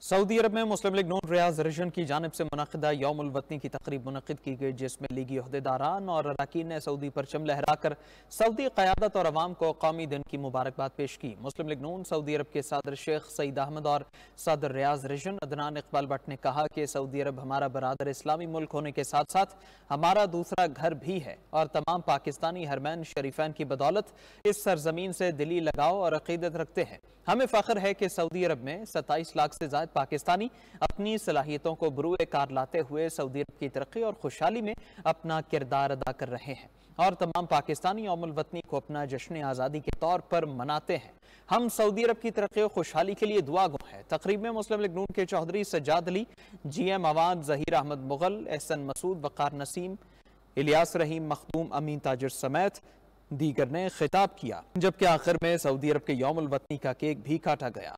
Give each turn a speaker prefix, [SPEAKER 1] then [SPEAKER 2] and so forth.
[SPEAKER 1] Saudi अरब में मुस्लिम league नून रियाज reason की जानिब से मुनक़िदा यौमुल वतनी की तकरीब मुनक़िद की गई, जिसमें लीगी ओहदेदारान और अरकान ने सऊदी परचम लहराकर सऊदी क़यादत और अवाम को कौमी दिन की मुबारकबाद पेश की। मुस्लिम लीग नून सऊदी अरब के सदर शेख सईद अहमद और सदर रियाज रीजन अदनान इकबाल भट्ट ने कहा कि सऊदी अरब हमारा बरादर इस्लामी मुल्क होने के साथ साथ हमारा दूसरा घर भी है और तमाम पाकिस्तानी हरमैन शरीफैन की बदौलत इस सरजमीन से दिली लगाव और अकीदत रखते हैं। हमें फ़ख्र है कि सऊदी अरब में 27 लाख से ज़ायद पाकिस्तानी अपनी सलाहियतों को बरूए कार लाते हुए सऊदी अरब की तरक्की और खुशहाली में अपना किरदार अदा कर रहे हैं और तमाम पाकिस्तानी यौमुल वतनी को अपना जश्न आज़ादी के तौर पर मनाते हैं। हम सऊदी अरब की तरक्की और खुशहाली के लिए दुआ गो हैं। तकरीब में मुस्लिम लीग नून के चौधरी सज्जाद अली, GM अवान ज़हीर अहमद मुगल, एहसन मसूद, वक़ार नसीम, इलियास रहीम मखदूम, अमीन ताजिर समेत दीगर ने खिताब किया, जबकि आखिर में सऊदी अरब के यौमुल वतनी का केक भी काटा गया।